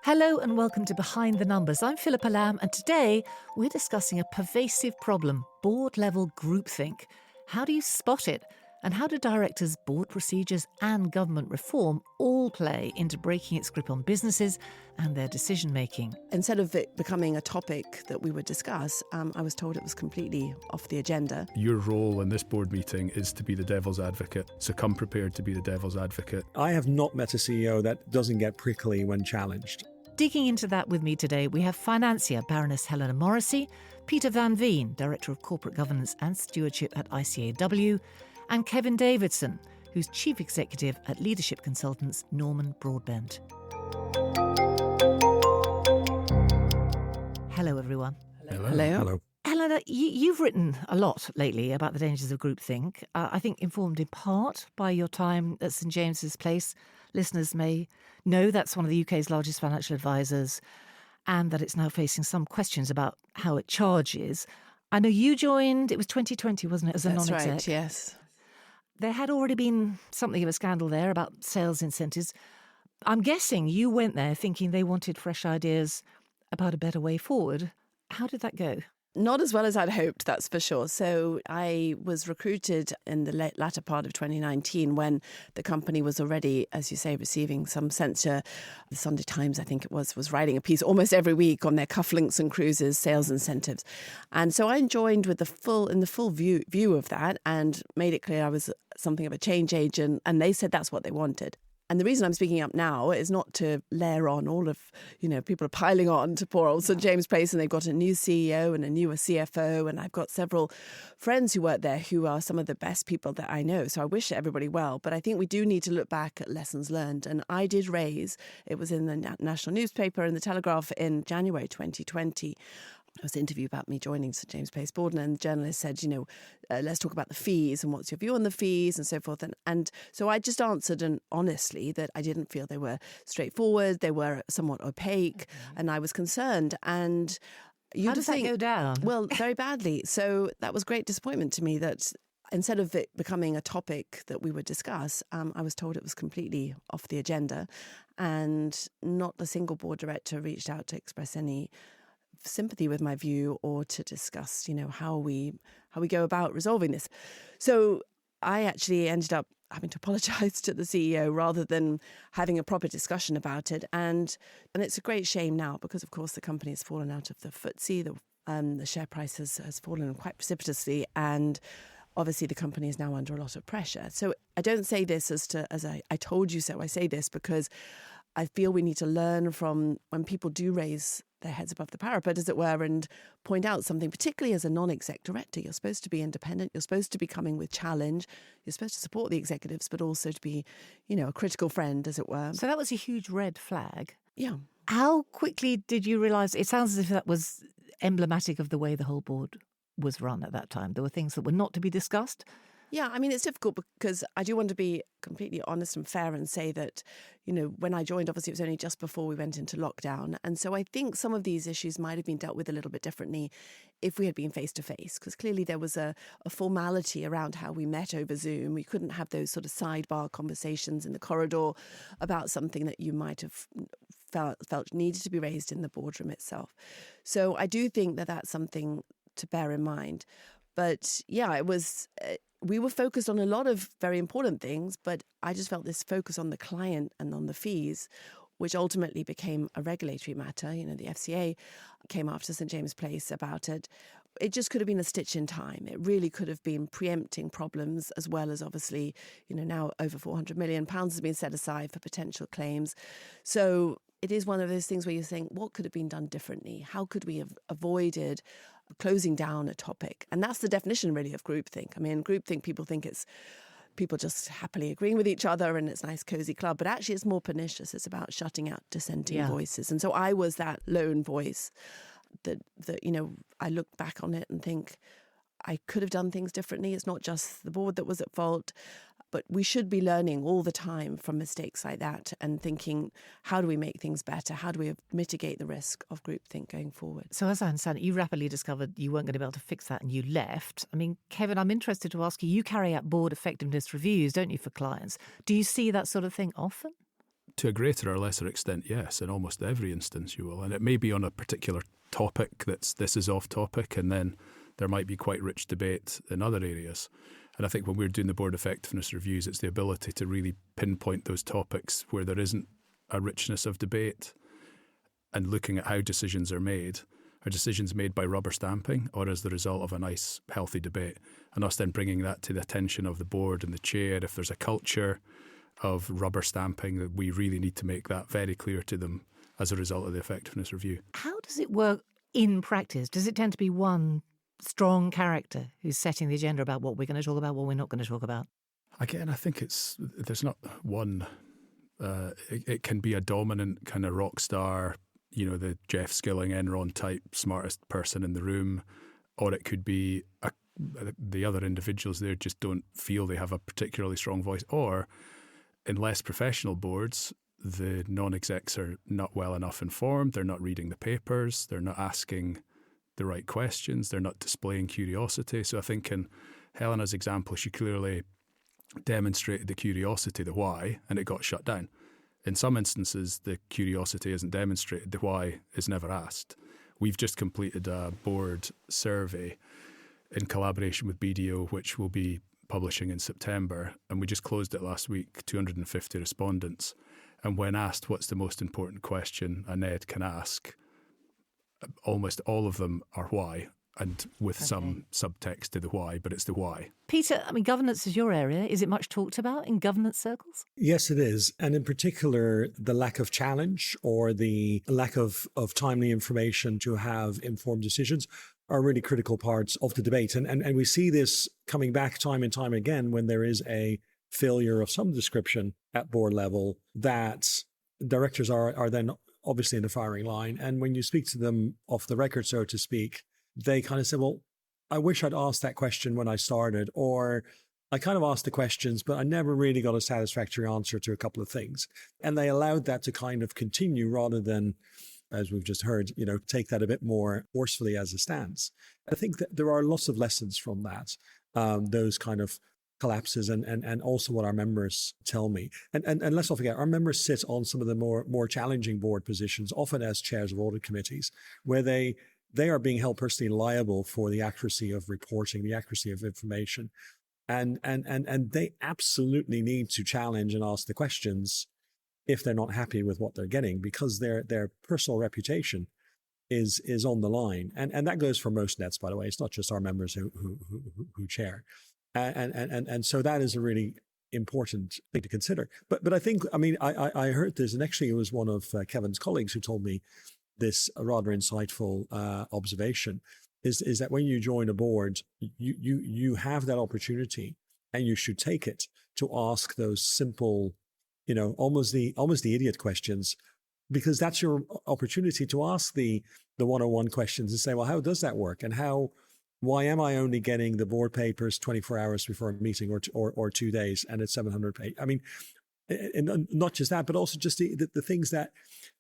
Hello and welcome to Behind the Numbers. I'm Philippa Lamb and today we're discussing a pervasive problem, board-level groupthink. How do you spot it? And how do directors, board procedures and government reform all play into breaking its grip on businesses and their decision-making? Instead of it becoming a topic that we would discuss, I was told it was completely off the agenda. Your role in this board meeting is to be the devil's advocate, so come prepared to be the devil's advocate. I have not met a CEO that doesn't get prickly when challenged. Digging into that with me today, we have financier Baroness Helena Morrissey, Peter Van Veen, Director of Corporate Governance and Stewardship at ICAEW, and Kevin Davidson, who's Chief Executive at leadership consultants Norman Broadbent. Hello, everyone. Hello. Helena, you've written a lot lately about the dangers of groupthink, I think informed in part by your time at St James's Place. Listeners may know that's one of the UK's largest financial advisors and that it's now facing some questions about how it charges. I know you joined, it was 2020, wasn't it, as a non-exec? That's right, yes. There had already been something of a scandal there about sales incentives. I'm guessing you went there thinking they wanted fresh ideas about a better way forward. How did that go? Not as well as I'd hoped, that's for sure. So I was recruited in the latter part of 2019 when the company was already, as you say, receiving some censure. The Sunday Times, I think it was writing a piece almost every week on their cufflinks and cruises, sales incentives. And so I joined with the full view of that and made it clear I was something of a change agent. And they said that's what they wanted. And the reason I'm speaking up now is not to layer on all of, people are piling on to poor old St James Place and they've got a new CEO and a newer CFO. And I've got several friends who work there who are some of the best people that I know. So I wish everybody well. But I think we do need to look back at lessons learned. And I did raise, it was in the national newspaper in the Telegraph in January 2020. There was an interview about me joining St James Place Board, and the journalist said, let's talk about the fees and what's your view on the fees and so forth. And so I just answered honestly that I didn't feel they were straightforward, they were somewhat opaque, and I was concerned. And How does that go down? Well, very badly. So that was great disappointment to me that instead of it becoming a topic that we would discuss, I was told it was completely off the agenda, and not a single board director reached out to express any sympathy with my view or to discuss, how we go about resolving this. So I actually ended up having to apologise to the CEO rather than having a proper discussion about it. And it's a great shame now because, of course, the company has fallen out of the FTSE. The share price has fallen quite precipitously, and obviously the company is now under a lot of pressure. So I don't say this as I told you so. I say this because I feel we need to learn from when people do raise their heads above the parapet, as it were, and point out something, particularly as a non-exec director. You're supposed to be independent. You're supposed to be coming with challenge. You're supposed to support the executives, but also to be, a critical friend, as it were. So that was a huge red flag. Yeah. How quickly did you realise? It sounds as if that was emblematic of the way the whole board was run at that time. There were things that were not to be discussed. Yeah, I mean, it's difficult because I do want to be completely honest and fair and say that, when I joined, obviously it was only just before we went into lockdown. And so I think some of these issues might have been dealt with a little bit differently if we had been face to face, because clearly there was a formality around how we met over Zoom. We couldn't have those sort of sidebar conversations in the corridor about something that you might have felt needed to be raised in the boardroom itself. So I do think that that's something to bear in mind. But yeah, it was... we were focused on a lot of very important things, but I just felt this focus on the client and on the fees, which ultimately became a regulatory matter. The FCA came after St James Place about it. It just could have been a stitch in time. It really could have been preempting problems, as well as obviously, now over £400 million has been set aside for potential claims. So it is one of those things where you think, what could have been done differently? How could we have avoided closing down a topic? And that's the definition really of groupthink. I mean, groupthink, people think it's people just happily agreeing with each other and it's a nice cozy club, but actually it's more pernicious. It's about shutting out dissenting voices. And so I was that lone voice that I look back on it and think I could have done things differently. It's not just the board that was at fault. But we should be learning all the time from mistakes like that and thinking, how do we make things better? How do we mitigate the risk of groupthink going forward? So as I understand it, you rapidly discovered you weren't going to be able to fix that and you left. I mean, Kevin, I'm interested to ask you carry out board effectiveness reviews, don't you, for clients? Do you see that sort of thing often? To a greater or lesser extent, yes. In almost every instance you will. And it may be on a particular topic this is off topic, and then there might be quite rich debate in other areas. And I think when we're doing the board effectiveness reviews, it's the ability to really pinpoint those topics where there isn't a richness of debate, and looking at how decisions are made. Are decisions made by rubber stamping, or as the result of a nice, healthy debate? And us then bringing that to the attention of the board and the chair. If there's a culture of rubber stamping, that we really need to make that very clear to them as a result of the effectiveness review. How does it work in practice? Does it tend to be one strong character who's setting the agenda about what we're going to talk about, what we're not going to talk about? Again, I think there's not one. It can be a dominant kind of rock star, the Jeff Skilling, Enron type, smartest person in the room, or it could be the other individuals there just don't feel they have a particularly strong voice, or in less professional boards, the non-execs are not well enough informed, they're not reading the papers, they're not asking the right questions, they're not displaying curiosity. So I think in Helena's example, she clearly demonstrated the curiosity, the why, and it got shut down. In some instances, the curiosity isn't demonstrated, the why is never asked. We've just completed a board survey in collaboration with BDO, which will be publishing in September, and we just closed it last week, 250 respondents. And when asked what's the most important question a NED can ask, almost all of them are why, and with some subtext to the why, but it's the why. Peter, governance is your area. Is it much talked about in governance circles? Yes, it is. And in particular, the lack of challenge or the lack of timely information to have informed decisions are really critical parts of the debate. And we see this coming back time and time again when there is a failure of some description at board level, that directors are then obviously in the firing line. And when you speak to them off the record, so to speak, they kind of say, well, I wish I'd asked that question when I started, or I kind of asked the questions, but I never really got a satisfactory answer to a couple of things. And they allowed that to kind of continue rather than, as we've just heard, take that a bit more forcefully as a stance. I think that there are lots of lessons from that, those kind of collapses, and also what our members tell me. And let's not forget, our members sit on some of the more challenging board positions, often as chairs of audit committees, where they are being held personally liable for the accuracy of reporting, the accuracy of information. And they absolutely need to challenge and ask the questions if they're not happy with what they're getting, because their personal reputation is on the line. And that goes for most NEDs, by the way. It's not just our members who chair. And so that is a really important thing to consider. But I think, I heard this, and actually it was one of Kevin's colleagues who told me this rather insightful observation, is that when you join a board, you have that opportunity, and you should take it, to ask those simple, almost the idiot questions, because that's your opportunity to ask the 101 questions and say, well, how does that work? And why am I only getting the board papers 24 hours before a meeting or 2 days and it's 700 pages? And not just that, but also just the things that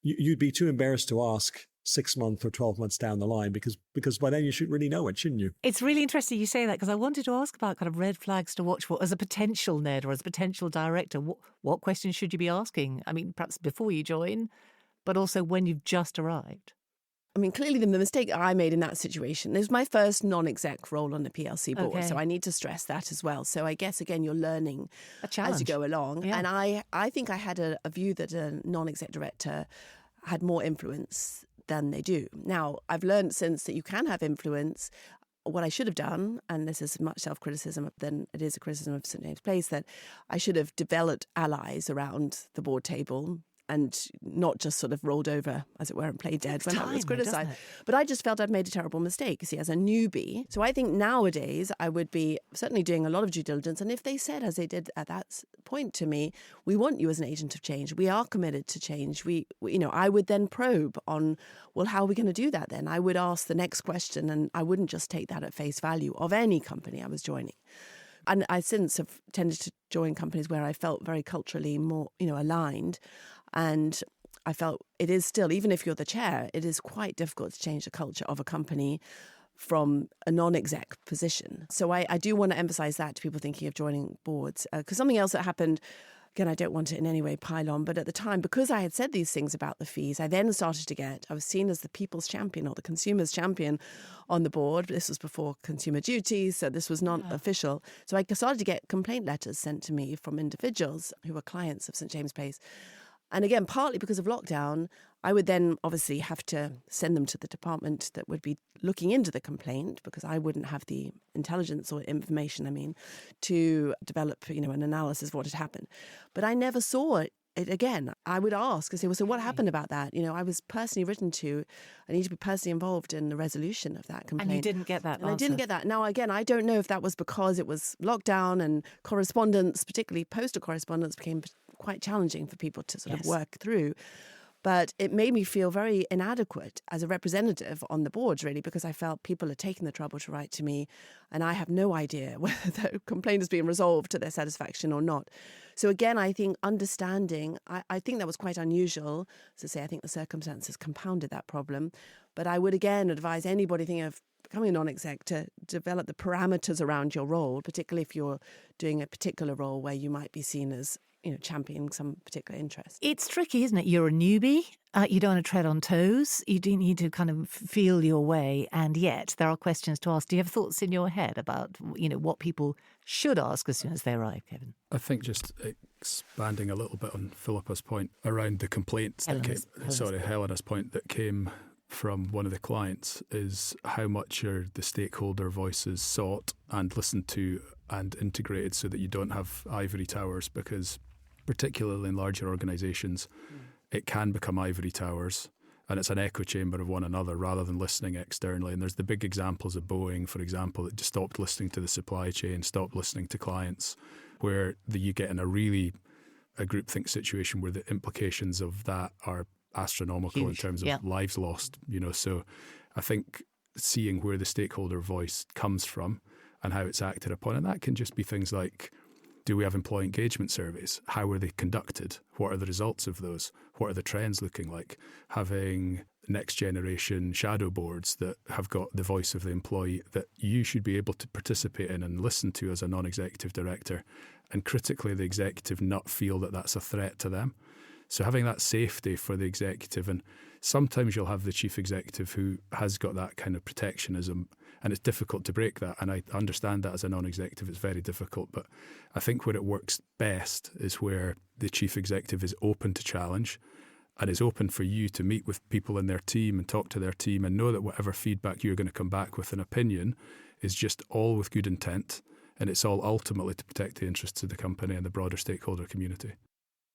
you'd be too embarrassed to ask 6 months or 12 months down the line, because by then you should really know it, shouldn't you? It's really interesting you say that, because I wanted to ask about kind of red flags to watch for as a potential NED or as a potential director. What questions should you be asking? Perhaps before you join, but also when you've just arrived. Clearly the mistake I made in that situation is my first non-exec role on the PLC board. Okay. So I need to stress that as well. So I guess, again, you're learning as you go along. Yeah. And I think I had a view that a non-exec director had more influence than they do. Now, I've learned since that you can have influence. What I should have done, and this is as much self-criticism than it is a criticism of St James' Place, that I should have developed allies around the board table and not just sort of rolled over, as it were, and played dead when I was criticised. But I just felt I'd made a terrible mistake, see, as a newbie. So I think nowadays I would be certainly doing a lot of due diligence. And if they said, as they did at that point to me, we want you as an agent of change, we are committed to change, I would then probe on, well, how are we going to do that then? I would ask the next question, and I wouldn't just take that at face value of any company I was joining. And I since have tended to join companies where I felt very culturally more, aligned. And I felt it is still, even if you're the chair, it is quite difficult to change the culture of a company from a non-exec position. So I do want to emphasise that to people thinking of joining boards. Because something else that happened again, I don't want to in any way pile on, but at the time, because I had said these things about the fees, I then started to I was seen as the people's champion or the consumer's champion on the board. This was before Consumer Duty, so this was not official. So I started to get complaint letters sent to me from individuals who were clients of St James Place. And again, partly because of lockdown, I would then obviously have to send them to the department that would be looking into the complaint, because I wouldn't have the intelligence or information, to develop, an analysis of what had happened. But I never saw it again. I would ask and say, well, so what happened about that? I was personally written to. I need to be personally involved in the resolution of that complaint. And you didn't get that answer. I didn't get that. Now, again, I don't know if that was because it was lockdown and correspondence, particularly postal correspondence, became quite challenging for people to sort of work through. But it made me feel very inadequate as a representative on the boards, really, because I felt people are taking the trouble to write to me and I have no idea whether the complaint is being resolved to their satisfaction or not. So again, I think understanding, I think that was quite unusual. As I say, I think the circumstances compounded that problem. But I would again advise anybody thinking of becoming a non-exec to develop the parameters around your role, particularly if you're doing a particular role where you might be seen as championing some particular interest. It's tricky, isn't it? You're a newbie. You don't want to tread on toes. You do need to kind of feel your way. And yet there are questions to ask. Do you have thoughts in your head about, what people should ask as soon as they arrive, Kevin? I think just expanding a little bit on Philippa's point around the complaints Helena's point that came from one of the clients is how much are the stakeholder voices sought and listened to and integrated so that you don't have ivory towers, because particularly in larger organisations, it can become ivory towers and it's an echo chamber of one another rather than listening externally. And there's the big examples of Boeing, for example, that just stopped listening to the supply chain, stopped listening to clients, where you get in a groupthink situation where the implications of that are astronomical. Huge. In terms of lives lost. So I think seeing where the stakeholder voice comes from and how it's acted upon, and that can just be things like, do we have employee engagement surveys? How are they conducted? What are the results of those? What are the trends looking like? Having next generation shadow boards that have got the voice of the employee that you should be able to participate in and listen to as a non-executive director, and critically the executive not feel that that's a threat to them. So having that safety for the executive, and sometimes you'll have the chief executive who has got that kind of protectionism, and it's difficult to break that. And I understand that as a non-executive, it's very difficult. But I think where it works best is where the chief executive is open to challenge and is open for you to meet with people in their team and talk to their team and know that whatever feedback you're going to come back with an opinion is just all with good intent. And it's all ultimately to protect the interests of the company and the broader stakeholder community.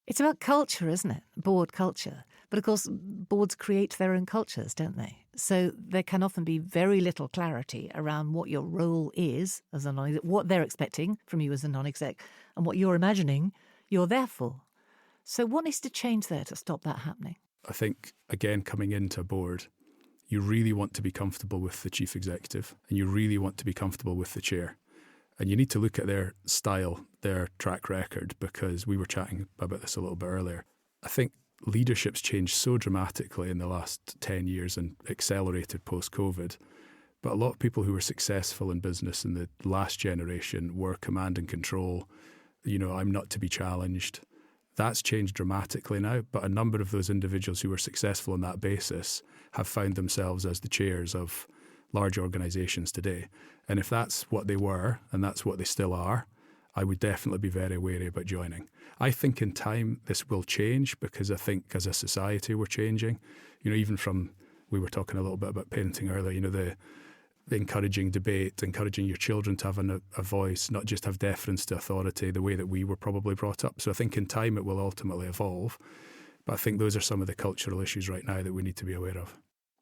It's about culture, isn't it? Board culture. But of course, boards create their own cultures, don't they? So there can often be very little clarity around what your role is as a non-exec, what they're expecting from you as a non-exec, and what you're imagining you're there for. So what needs to change there to stop that happening? I think, again, coming into a board, you really want to be comfortable with the chief executive and you really want to be comfortable with the chair. And you need to look at their style, their track record, because we were chatting about this a little bit earlier. I think leadership's changed so dramatically in the last 10 years and accelerated post-COVID. But a lot of people who were successful in business in the last generation were command and control. I'm not to be challenged. That's changed dramatically now. But a number of those individuals who were successful on that basis have found themselves as the chairs of large organisations today. And if that's what they were and that's what they still are, I would definitely be very wary about joining. I think in time this will change, because I think as a society we're changing. Even from, we were talking a little bit about parenting earlier, the encouraging debate, encouraging your children to have a voice, not just have deference to authority the way that we were probably brought up. So I think in time it will ultimately evolve. But I think those are some of the cultural issues right now that we need to be aware of.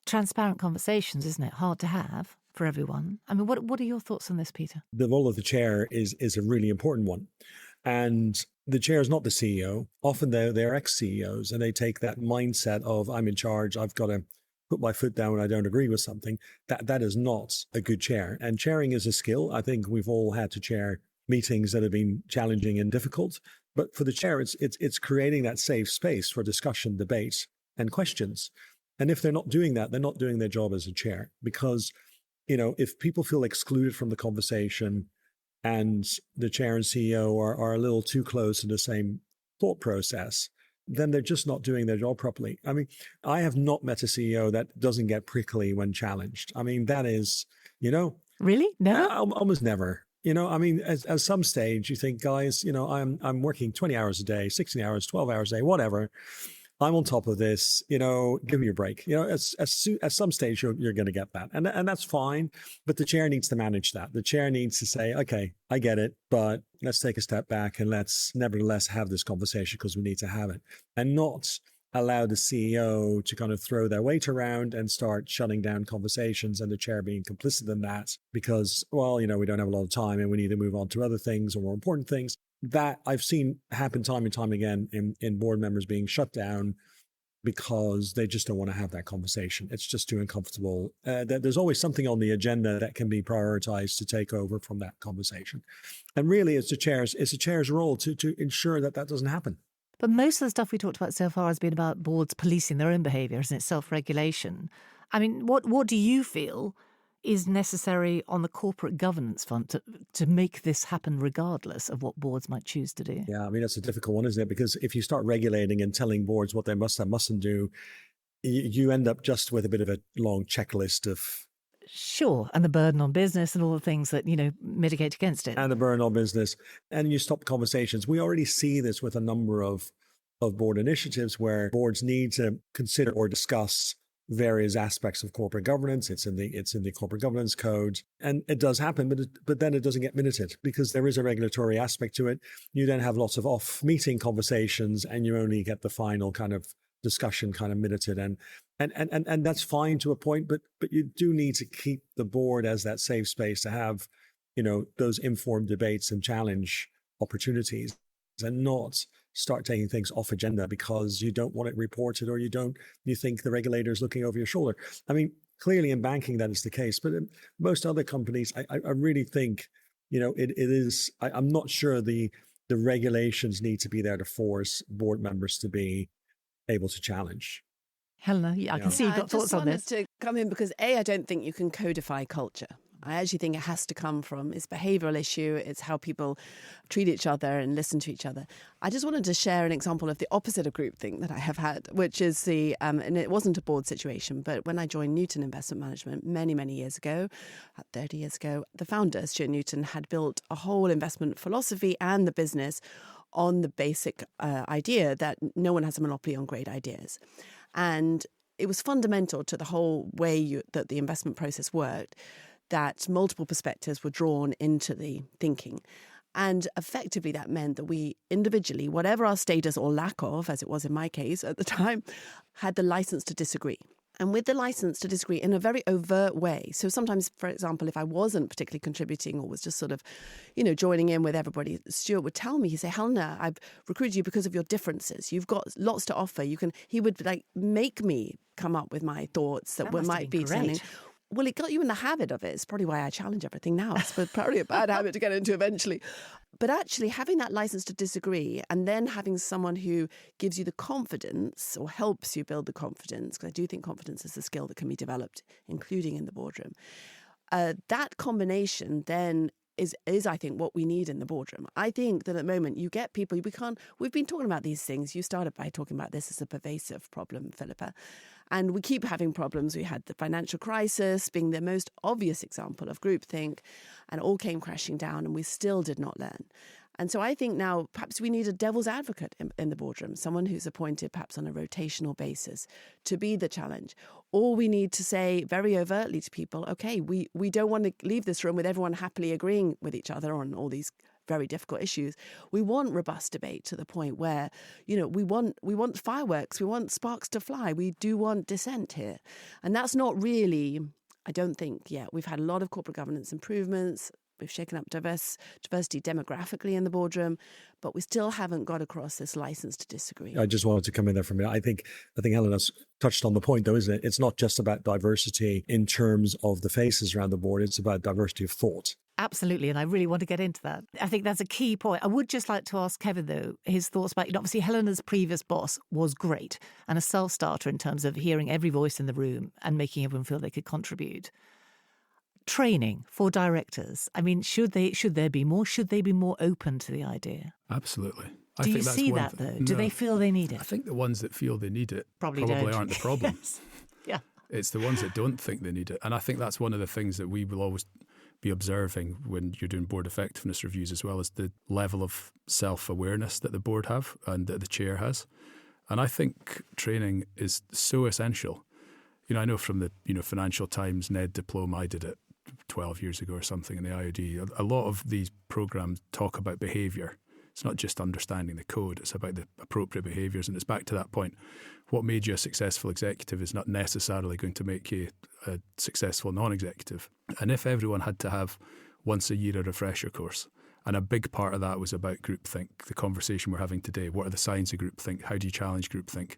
Transparent conversations, isn't it? Hard to have for everyone. I mean, what are your thoughts on this, Peter? The role of the chair is a really important one. And the chair is not the CEO. Often they're ex-CEOs and they take that mindset of, I'm in charge, I've got to put my foot down when I don't agree with something. That is not a good chair. And chairing is a skill. I think we've all had to chair meetings that have been challenging and difficult. But for the chair, it's creating that safe space for discussion, debate, and questions. And if they're not doing that, they're not doing their job as a chair. Because, if people feel excluded from the conversation and the chair and CEO are a little too close in the same thought process, then they're just not doing their job properly. I mean, I have not met a CEO that doesn't get prickly when challenged. I mean, that is, Really? Never? almost never. I mean, at some stage you think, guys, I'm working 20 hours a day, 16 hours, 12 hours a day, whatever. I'm on top of this, give me a break. At some stage you're going to get that. And that's fine. But the chair needs to manage that. The chair needs to say, okay, I get it, but let's take a step back and let's nevertheless have this conversation because we need to have it, and not allow the CEO to kind of throw their weight around and start shutting down conversations, and the chair being complicit in that because, well, we don't have a lot of time and we need to move on to other things or more important things. That I've seen happen time and time again in board members being shut down because they just don't want to have that conversation. It's just too uncomfortable. There's always something on the agenda that can be prioritized to take over from that conversation. And really, it's the chair's role to ensure that doesn't happen. But most of the stuff we talked about so far has been about boards policing their own behaviour, isn't it? Self-regulation. I mean, what do you feel is necessary on the corporate governance front to make this happen regardless of what boards might choose to do? Yeah, I mean, that's a difficult one, isn't it? Because if you start regulating and telling boards what they must and mustn't do, you end up just with a bit of a long checklist of... Sure, and the burden on business and all the things that, mitigate against it. And the burden on business. And you stop conversations. We already see this with a number of board initiatives where boards need to consider or discuss various aspects of corporate governance. It's in the corporate governance code, and it does happen, but then it doesn't get minuted because there is a regulatory aspect to it. You then have lots of off-meeting conversations, and you only get the final kind of discussion kind of minuted, and that's fine to a point. But you do need to keep the board as that safe space to have, those informed debates and challenge opportunities, and not start taking things off agenda because you don't want it reported or you think the regulator is looking over your shoulder. I mean, clearly in banking that is the case, but in most other companies, I really think, it is, I'm not sure the regulations need to be there to force board members to be able to challenge. Helena, I can see you've got thoughts on this. I just wanted to come in because I don't think you can codify culture. I actually think it has to come from, it's a behavioural issue, it's how people treat each other and listen to each other. I just wanted to share an example of the opposite of groupthink that I have had, which is and it wasn't a board situation, but when I joined Newton Investment Management many, many years ago, 30 years ago, the founder, Stuart Newton, had built a whole investment philosophy and the business on the basic idea that no one has a monopoly on great ideas. And it was fundamental to the whole way that the investment process worked, that multiple perspectives were drawn into the thinking. And effectively that meant that we individually, whatever our status or lack of, as it was in my case at the time, had the license to disagree. And with the license to disagree in a very overt way. So sometimes, for example, if I wasn't particularly contributing or was just sort of, joining in with everybody, Stuart would tell me, he'd say, Helena, I've recruited you because of your differences. You've got lots to offer. He would make me come up with my thoughts that might be something. Well, it got you in the habit of it. It's probably why I challenge everything now. It's probably a bad habit to get into eventually. But actually having that license to disagree and then having someone who gives you the confidence or helps you build the confidence, because I do think confidence is a skill that can be developed, including in the boardroom. That combination then is I think what we need in the boardroom. I think that at the moment you get people, we've been talking about these things. You started by talking about this as a pervasive problem, Philippa. And we keep having problems. We had the financial crisis being the most obvious example of groupthink, and it all came crashing down and we still did not learn. And so I think now perhaps we need a devil's advocate in the boardroom, someone who's appointed perhaps on a rotational basis to be the challenge. Or we need to say very overtly to people, okay, we don't want to leave this room with everyone happily agreeing with each other on all these very difficult issues. We want robust debate to the point where, we want fireworks, we want sparks to fly, we do want dissent here. And that's not really, I don't think, we've had a lot of corporate governance improvements. We've shaken up diversity demographically in the boardroom, but we still haven't got across this license to disagree. I just wanted to come in there for a minute. I think Helena's touched on the point, though, isn't it? It's not just about diversity in terms of the faces around the board. It's about diversity of thought. Absolutely, and I really want to get into that. I think that's a key point. I would just like to ask Kevin, though, his thoughts about, obviously Helena's previous boss was great and a self-starter in terms of hearing every voice in the room and making everyone feel they could contribute. Training for directors. I mean, should there be more? Should they be more open to the idea? Absolutely. Do you think that's see one that, though? No. Do they feel they need it? I think the ones that feel they need it Probably aren't the problem. Yes. Yeah. It's the ones that don't think they need it. And I think that's one of the things that we will always be observing when you're doing board effectiveness reviews, as well as the level of self-awareness that the board have and that the chair has. And I think training is so essential. I know from the Financial Times NED diploma, I did it 12 years ago or something in the IOD. A lot of these programs talk about behaviour. It's not just understanding the code, it's about the appropriate behaviours. And it's back to that point. What made you a successful executive is not necessarily going to make you a successful non-executive. And if everyone had to have once a year a refresher course, and a big part of that was about groupthink, the conversation we're having today, what are the signs of groupthink, how do you challenge groupthink?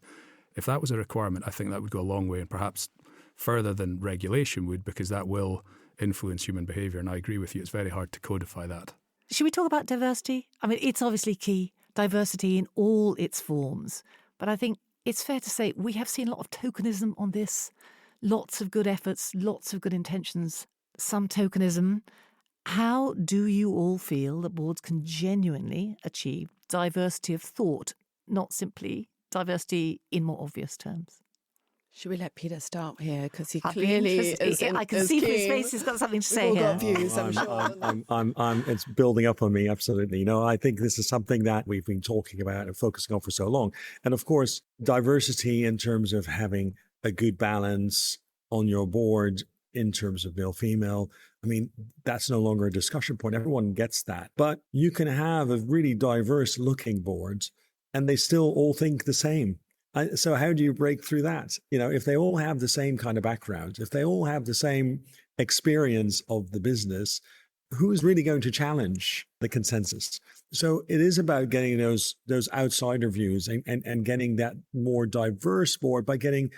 If that was a requirement, I think that would go a long way, and perhaps further than regulation would, because that will influence human behaviour. And I agree with you, it's very hard to codify that. Should we talk about diversity? I mean, it's obviously key, diversity in all its forms. But I think it's fair to say we have seen a lot of tokenism on this, lots of good efforts, lots of good intentions, some tokenism. How do you all feel that boards can genuinely achieve diversity of thought, not simply diversity in more obvious terms? Should we let Peter start here? Because he I'd be clearly interested. is. I can see from his face he's got something to say We've all here. got views, I'm sure. It's building up on me, absolutely. I think this is something that we've been talking about and focusing on for so long. And of course, diversity in terms of having a good balance on your board in terms of male, female, I mean, that's no longer a discussion point. Everyone gets that. But you can have a really diverse looking board and they still all think the same. So how do you break through that? If they all have the same kind of background, if they all have the same experience of the business, who's really going to challenge the consensus? So it is about getting those outsider views and getting that more diverse board by getting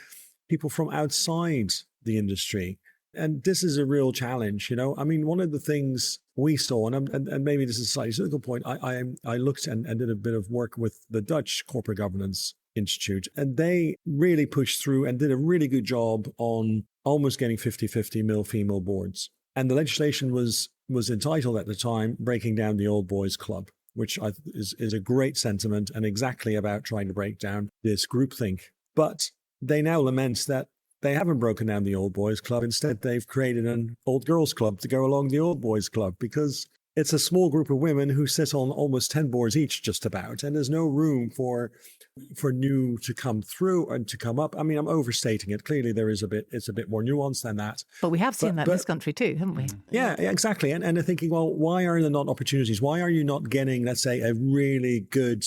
people from outside the industry. And this is a real challenge, I mean, one of the things we saw, and maybe this is a slightly cynical point, I looked and did a bit of work with the Dutch Corporate Governance Institute, and they really pushed through and did a really good job on almost getting 50-50 male-female boards. And the legislation was entitled at the time, Breaking Down the Old Boys Club, which is a great sentiment and exactly about trying to break down this groupthink. But they now lament that they haven't broken down the old boys club. Instead, they've created an old girls club to go along the old boys club, because it's a small group of women who sit on almost 10 boards each, just about. And there's no room for new to come through and to come up. I mean, I'm overstating it. Clearly, it's a bit more nuanced than that. But we have seen that in this country too, haven't we? Yeah, exactly. And they're thinking, well, why are there not opportunities? Why are you not getting, let's say, a really good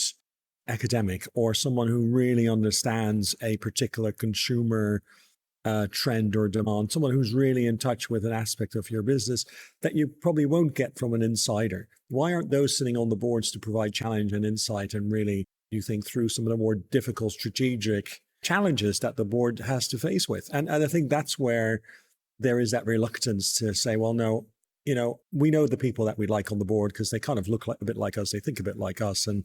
academic or someone who really understands a particular consumer trend or demand, someone who's really in touch with an aspect of your business that you probably won't get from an insider? Why aren't those sitting on the boards to provide challenge and insight and really, you think, through some of the more difficult strategic challenges that the board has to face with? And I think that's where there is that reluctance to say, well, no, we know the people that we like on the board because they kind of look a bit like us, they think a bit like us, and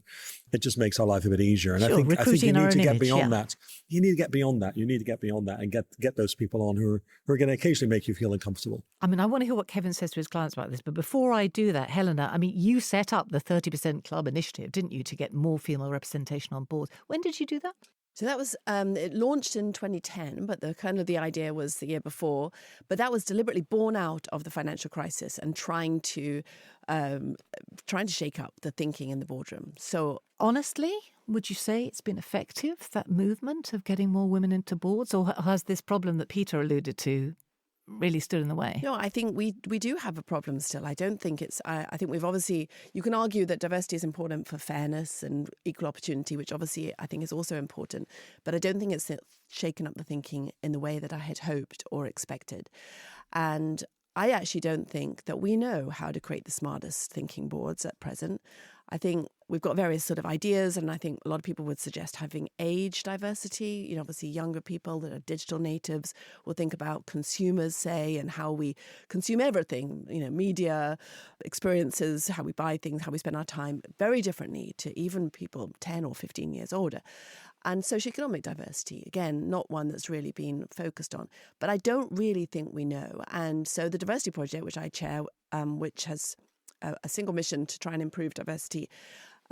it just makes our life a bit easier. And sure, I think you need to get beyond that. You need to get beyond that. You need to get beyond that and get those people on who are going to occasionally make you feel uncomfortable. I mean, I want to hear what Kevin says to his clients about this. But before I do that, Helena, I mean, you set up the 30% Club initiative, didn't you, to get more female representation on boards? When did you do that? So that was, it launched in 2010, but the idea was the year before. But that was deliberately born out of the financial crisis and trying to shake up the thinking in the boardroom. So honestly, would you say it's been effective, that movement of getting more women into boards? Or has this problem that Peter alluded to really stood in the way? No, I think we do have a problem still. I don't think it's, I think we've obviously, you can argue that diversity is important for fairness and equal opportunity, which obviously I think is also important, but I don't think it's shaken up the thinking in the way that I had hoped or expected. And I actually don't think that we know how to create the smartest thinking boards at present. I think we've got various sort of ideas, and I think a lot of people would suggest having age diversity. Obviously younger people that are digital natives will think about consumers, say, and how we consume everything, media, experiences, how we buy things, how we spend our time, very differently to even people 10 or 15 years older. And socioeconomic diversity, again, not one that's really been focused on. But I don't really think we know. And so the Diversity Project, which I chair, which has a single mission to try and improve diversity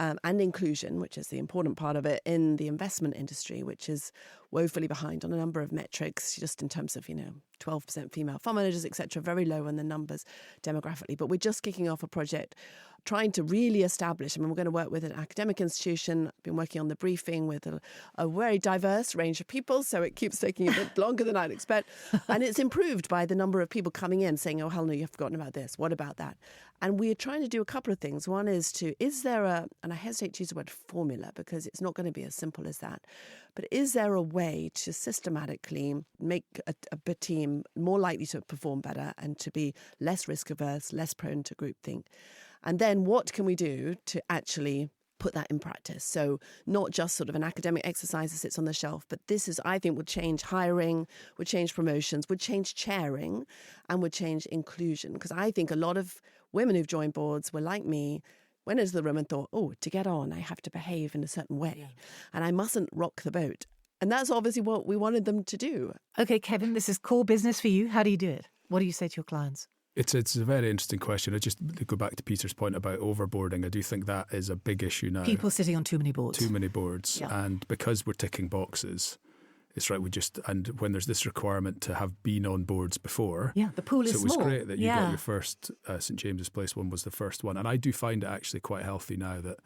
and inclusion, which is the important part of it, in the investment industry, which is woefully behind on a number of metrics, just in terms of, 12% female fund managers, etc., very low on the numbers demographically. But we're just kicking off a project trying to really establish, we're going to work with an academic institution. I've been working on the briefing with a very diverse range of people, so it keeps taking a bit longer than I'd expect. And it's improved by the number of people coming in saying, oh, Helena, you've forgotten about this. What about that? And we're trying to do a couple of things. One is there and I hesitate to use the word formula because it's not going to be as simple as that, but is there a way to systematically make a team more likely to perform better and to be less risk averse, less prone to groupthink? And then what can we do to actually put that in practice? So not just sort of an academic exercise that sits on the shelf, but this is, I think, would change hiring, would change promotions, would change chairing, and would change inclusion. Because I think a lot of women who've joined boards were like me, went into the room and thought, oh, to get on, I have to behave in a certain way and I mustn't rock the boat. And that's obviously what we wanted them to do. Okay, Kevin, this is core business for you. How do you do it? What do you say to your clients? It's a very interesting question. I just go back to Peter's point about overboarding. I do think that is a big issue now. People sitting on too many boards. Too many boards. Yeah. And because we're ticking boxes, it's right, and when there's this requirement to have been on boards before. Yeah, the pool is small. So it was great that you got your first St James's Place one was the first one. And I do find it actually quite healthy now that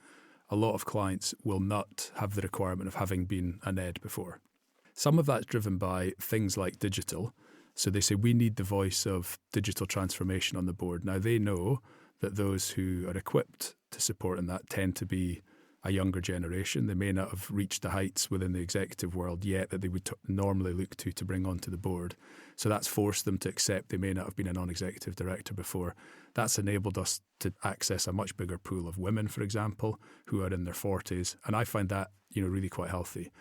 a lot of clients will not have the requirement of having been an ed before. Some of that's driven by things like digital. So they say we need the voice of digital transformation on the board. Now they know that those who are equipped to support in that tend to be a younger generation. They may not have reached the heights within the executive world yet that they would normally look to bring onto the board. So that's forced them to accept they may not have been a non-executive director before. That's enabled us to access a much bigger pool of women, for example, who are in their 40s. And I find that, really quite healthy.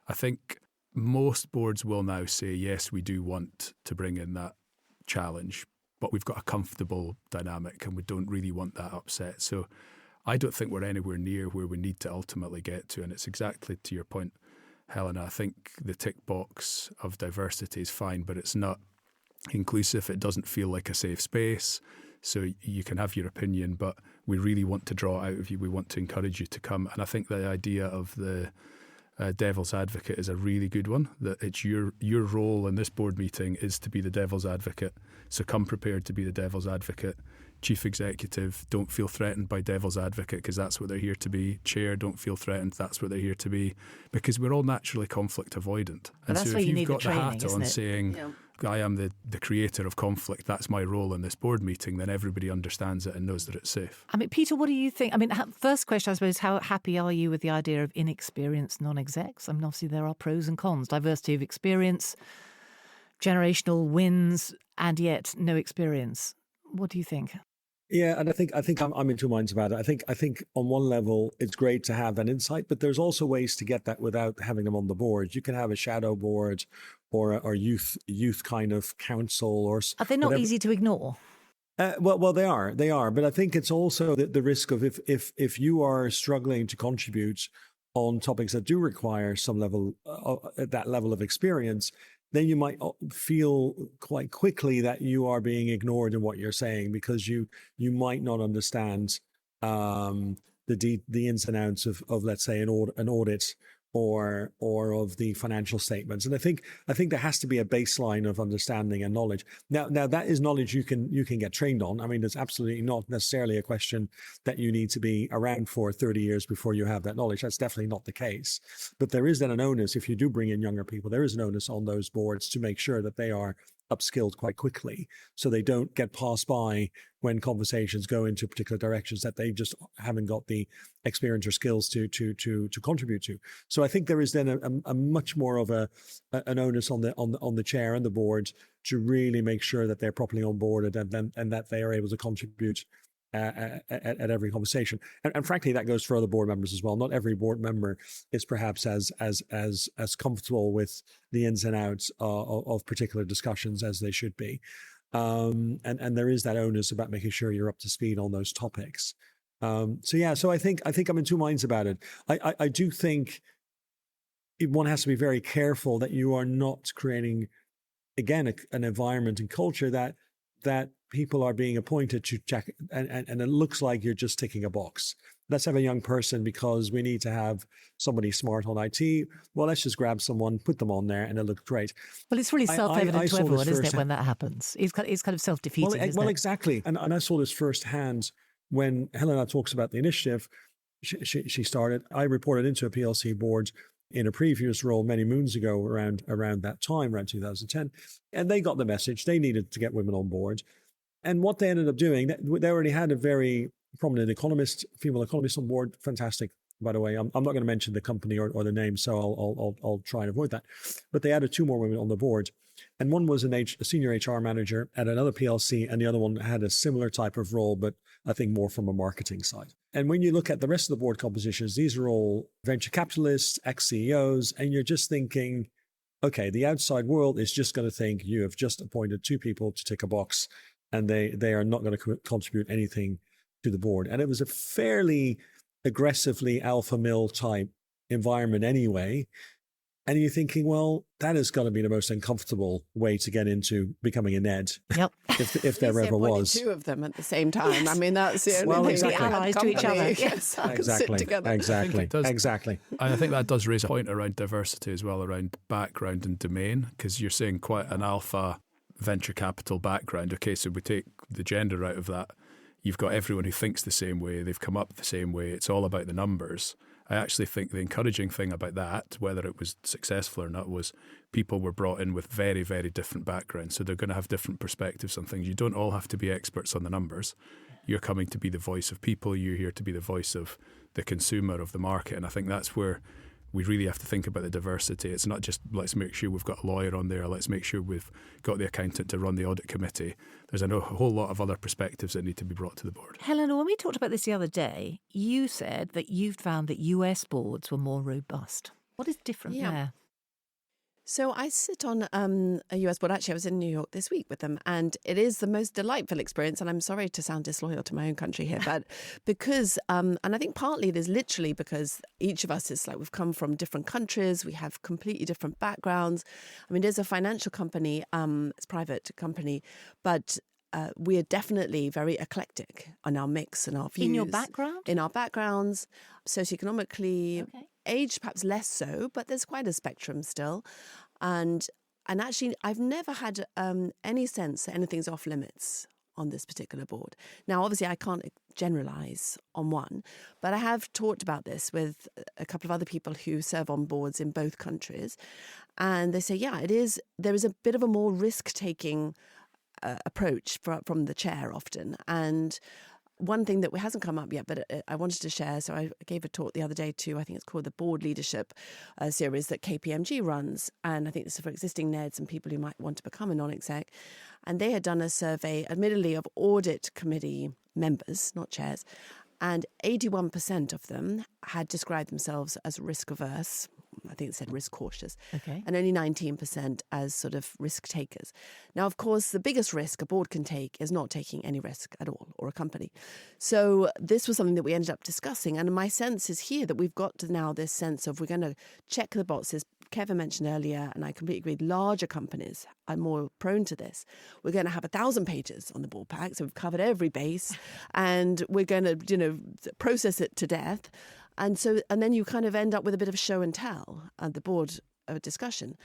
I think most boards will now say, yes, we do want to bring in that challenge, but we've got a comfortable dynamic and we don't really want that upset. So I don't think we're anywhere near where we need to ultimately get to. And it's exactly to your point, Helena. I think the tick box of diversity is fine, but it's not inclusive. It doesn't feel like a safe space. So you can have your opinion, but we really want to draw out of you. We want to encourage you to come. And I think the idea of the devil's advocate is a really good one, that it's your role in this board meeting is to be the devil's advocate. So come prepared to be the devil's advocate. Chief executive, don't feel threatened by devil's advocate because that's what they're here to be. Chair, don't feel threatened, that's what they're here to be. Because we're all naturally conflict avoidant. And so if you've got the training, hat on saying, I am the creator of conflict, that's my role in this board meeting, then everybody understands it and knows that it's safe. Peter, what do you think? First question, I suppose, how happy are you with the idea of inexperienced non-execs? Obviously there are pros and cons, diversity of experience, generational wins, and yet no experience. What do you think? Yeah, and I think I'm in two minds about it. I think on one level it's great to have that insight, but there's also ways to get that without having them on the board. You can have a shadow board or youth kind of council or. Are they not whatever. Easy to ignore? Well, they are, but I think it's also the risk of if you are struggling to contribute on topics that do require some level that level of experience, then you might feel quite quickly that you are being ignored in what you're saying because you might not understand the ins and outs of let's say an audit or of the financial statements. And I think there has to be a baseline of understanding and knowledge. Now that is knowledge you can get trained on. There's absolutely not necessarily a question that you need to be around for 30 years before you have that knowledge. That's definitely not the case. But there is then an onus, if you do bring in younger people, there is an onus on those boards to make sure that they are upskilled quite quickly so they don't get passed by when conversations go into particular directions that they just haven't got the experience or skills to contribute to. So I think there is then a much more of an onus on the chair and the board to really make sure that they're properly onboarded and that they are able to contribute at every conversation. And frankly, that goes for other board members as well. Not every board member is perhaps as comfortable with the ins and outs of particular discussions as they should be. And there is that onus about making sure you're up to speed on those topics. So I think I'm in two minds about it. I do think one has to be very careful that you are not creating, again, an environment and culture that people are being appointed to check, and it looks like you're just ticking a box. Let's have a young person because we need to have somebody smart on IT. Well, let's just grab someone, put them on there, and it looks great. Well, it's really self-evident to everyone, isn't it, when that happens? It's kind of self-defeating, isn't it? Well, exactly. And I saw this firsthand when Helena talks about the initiative. She started, I reported into a PLC board in a previous role many moons ago around that time, around 2010. And they got the message. They needed to get women on board. And what they ended up doing, they already had a very prominent female economist on board. Fantastic, by the way. I'm not going to mention the company or the name, so I'll try and avoid that. But they added 2 more women on the board. And one was a senior HR manager at another PLC, and the other one had a similar type of role, but I think more from a marketing side. And when you look at the rest of the board compositions, these are all venture capitalists, ex-CEOs, and you're just thinking, okay, the outside world is just going to think you have just appointed 2 people to tick a box, and they are not going to contribute anything to the board. And it was a fairly aggressively alpha male type environment anyway. And you're thinking, well, that is going to be the most uncomfortable way to get into becoming a Ned. Yep. If there ever was. 2 of them at the same time. Yes. I mean, that's the only well, thing. Exactly. Allies to each other. Yes, exactly. sit together. Exactly. Exactly. And I think that does raise a point around diversity as well, around background and domain, because you're saying quite an alpha venture capital background. Okay, so we take the gender out of that. You've got everyone who thinks the same way. They've come up the same way. It's all about the numbers. I actually think the encouraging thing about that, whether it was successful or not, was people were brought in with very, very different backgrounds. So they're going to have different perspectives on things. You don't all have to be experts on the numbers. You're coming to be the voice of people. You're here to be the voice of the consumer, of the market. And I think that's where we really have to think about the diversity. It's not just let's make sure we've got a lawyer on there, let's make sure we've got the accountant to run the audit committee. There's a whole lot of other perspectives that need to be brought to the board. Helena, when we talked about this the other day, you said that you've found that US boards were more robust. What is different there? So I sit on a US board. Actually, I was in New York this week with them, and it is the most delightful experience. And I'm sorry to sound disloyal to my own country here, but because, and I think partly it is literally because each of us is like, we've come from different countries, we have completely different backgrounds. I mean, there's a financial company, it's a private company, but we are definitely very eclectic on our mix and our views. In your background? In our backgrounds, socioeconomically, Okay. age perhaps less so, but there's quite a spectrum still. And actually, I've never had any sense that anything's off limits on this particular board. Now, obviously, I can't generalize on one, but I have talked about this with a couple of other people who serve on boards in both countries. And they say, yeah, there is a bit of a more risk-taking approach from the chair often. And one thing that hasn't come up yet, but I wanted to share, so I gave a talk the other day to, I think it's called the Board Leadership series that KPMG runs. And I think this is for existing NEDs and people who might want to become a non-exec. And they had done a survey, admittedly, of audit committee members, not chairs, and 81% of them had described themselves as risk-averse. I think it said risk cautious. Okay. And only 19% as sort of risk takers. Now, of course, the biggest risk a board can take is not taking any risk at all, or a company. So this was something that we ended up discussing. And my sense is here that we've got to now this sense of we're going to check the boxes. Kevin mentioned earlier, and I completely agree, larger companies are more prone to this. We're going to have 1,000 pages on the board pack, so we've covered every base, and we're going to, process it to death. And then you kind of end up with a bit of show and tell at the board discussion.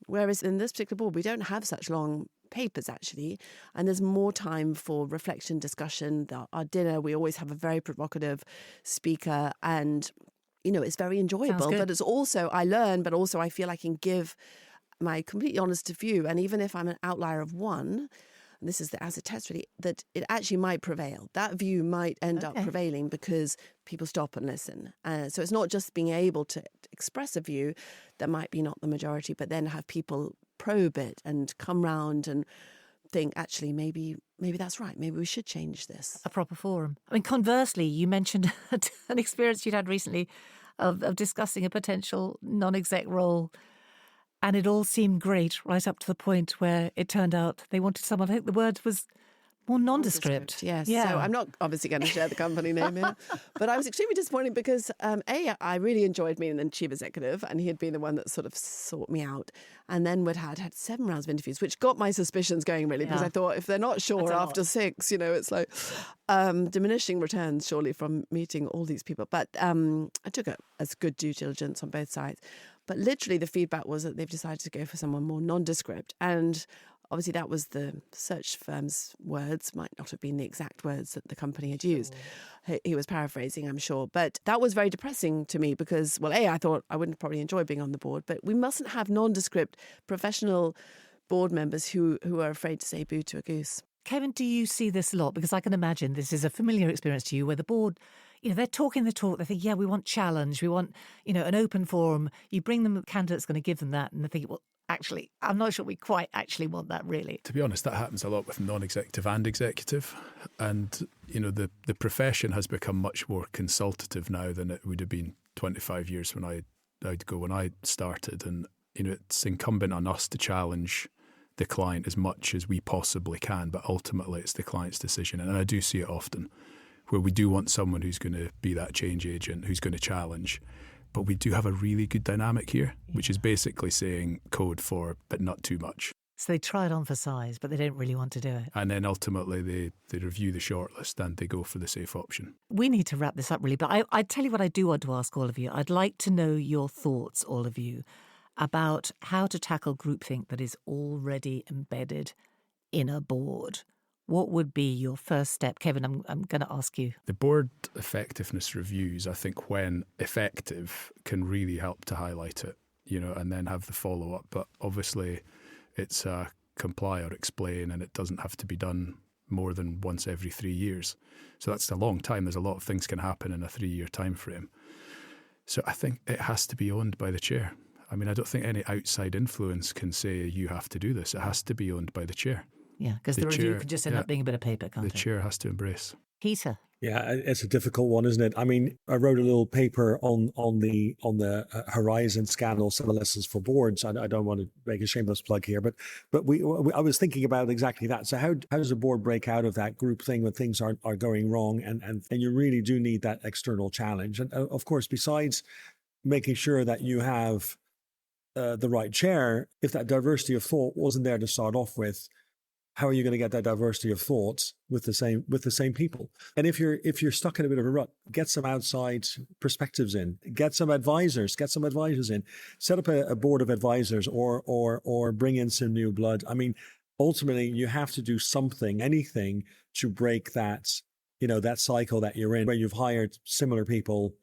Whereas in this particular board, we don't have such long papers, actually. And there's more time for reflection, discussion. Our dinner, we always have a very provocative speaker. And, it's very enjoyable. But it's also, I learn, but also I feel I can give my completely honest view. And even if I'm an outlier of one, and this is as a test really, that it actually might prevail. That view might end up prevailing because people stop and listen. So it's not just being able to express a view that might be not the majority, but then have people probe it and come round and think, actually, maybe that's right. Maybe we should change this. A proper forum. I mean, conversely, you mentioned an experience you'd had recently of discussing a potential non-exec role. And it all seemed great right up to the point where it turned out they wanted someone, I think the word was More nondescript. Yes. Yeah. So I'm not obviously going to share the company name here. But I was extremely disappointed because, I really enjoyed meeting the chief executive, and he had been the one that sort of sought me out. And then we'd had 7 rounds of interviews, which got my suspicions going, really, because I thought if they're not sure after 6, it's like diminishing returns, surely, from meeting all these people. But I took it as good due diligence on both sides. But literally the feedback was that they've decided to go for someone more nondescript. And obviously, that was the search firm's words, might not have been the exact words that the company had used. He was paraphrasing, I'm sure. But that was very depressing to me because, well, I thought I wouldn't probably enjoy being on the board, but we mustn't have nondescript professional board members who are afraid to say boo to a goose. Kevin, do you see this a lot? Because I can imagine this is a familiar experience to you where the board, they're talking the talk. They think, yeah, we want challenge. We want, an open forum. You bring them a candidate that's going to give them that. And they think, well, actually, I'm not sure we quite actually want that, really. To be honest, that happens a lot with non-executive and executive. And, the profession has become much more consultative now than it would have been 25 years when I started. And, it's incumbent on us to challenge the client as much as we possibly can, but ultimately it's the client's decision. And I do see it often where we do want someone who's going to be that change agent, who's going to challenge. But we do have a really good dynamic here, which is basically saying code for, but not too much. So they try it on for size, but they don't really want to do it. And then ultimately they review the shortlist and they go for the safe option. We need to wrap this up, really. But I tell you what I do want to ask all of you. I'd like to know your thoughts, all of you, about how to tackle groupthink that is already embedded in a board. What would be your first step? Kevin, I'm going to ask you. The board effectiveness reviews, I think, when effective, can really help to highlight it, and then have the follow-up. But obviously, it's comply or explain, and it doesn't have to be done more than once every 3 years. So that's a long time. There's a lot of things can happen in a 3-year time frame. So I think it has to be owned by the chair. I mean, I don't think any outside influence can say you have to do this. It has to be owned by the chair. Yeah, because the review could just end up being a bit of paper, can't it? The chair has to embrace. Peter. Yeah, it's a difficult one, isn't it? I mean, I wrote a little paper on the Horizon scandal, some lessons for boards. I don't want to make a shameless plug here, but I was thinking about exactly that. So how does a board break out of that group thing when things are going wrong, and you really do need that external challenge. And of course, besides making sure that you have the right chair, if that diversity of thought wasn't there to start off with, how are you going to get that diversity of thoughts with the same people? And if you're stuck in a bit of a rut, get some outside perspectives in, get some advisors in, set up a board of advisors, or bring in some new blood. I mean, ultimately, you have to do something, anything, to break that that cycle that you're in, where you've hired similar people.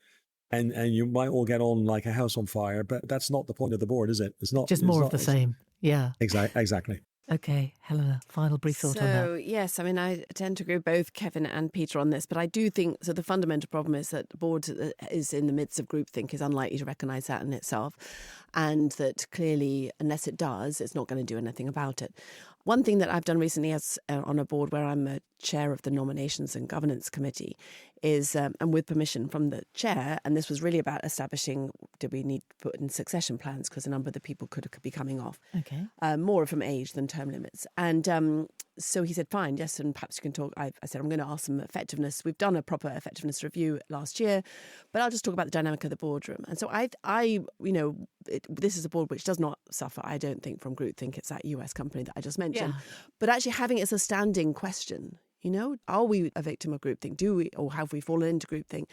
And you might all get on like a house on fire, but that's not the point of the board, is it? It's not just more of the same. Yeah, exactly. Okay, Helena, final brief thought on that. So, yes, I mean, I tend to agree with both Kevin and Peter on this, but I do think, so the fundamental problem is that the board is in the midst of groupthink, is unlikely to recognise that in itself, and that clearly, unless it does, it's not going to do anything about it. One thing that I've done recently as on a board where I'm a chair of the Nominations and Governance Committee is, and with permission from the chair, and this was really about establishing, do we need to put in succession plans, because a number of the people could be coming off. Okay. More from age than term limits. And so he said, fine, yes, and perhaps you can talk. I said, I'm going to ask some effectiveness. We've done a proper effectiveness review last year, but I'll just talk about the dynamic of the boardroom. And so this is a board which does not suffer, I don't think, from groupthink. It's that US company that I just mentioned. Yeah. But actually having it as a standing question, are we a victim of groupthink? Do we, or have we fallen into groupthink?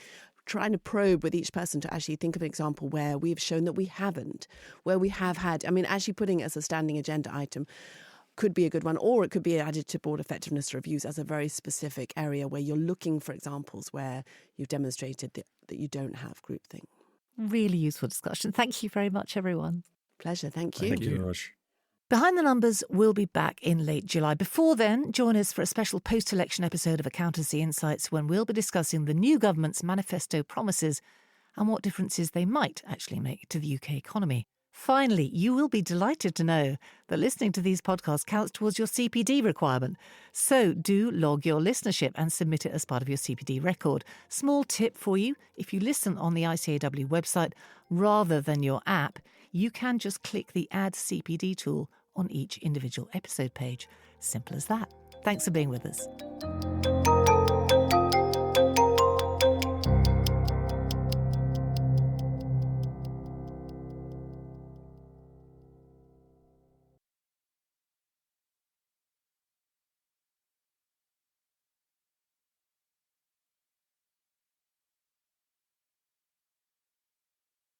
Trying to probe with each person to actually think of an example where we've shown that we haven't, where we have had, actually putting it as a standing agenda item could be a good one, or it could be added to board effectiveness reviews as a very specific area where you're looking for examples where you've demonstrated that you don't have groupthink. Really useful discussion. Thank you very much, everyone. Pleasure. Thank you. Thank you very much. Behind the Numbers will be back in late July. Before then, join us for a special post-election episode of Accountancy Insights when we'll be discussing the new government's manifesto promises and what differences they might actually make to the UK economy. Finally, you will be delighted to know that listening to these podcasts counts towards your CPD requirement. So do log your listenership and submit it as part of your CPD record. Small tip for you, if you listen on the ICAEW website rather than your app, you can just click the Add CPD tool on each individual episode page. Simple as that. Thanks for being with us.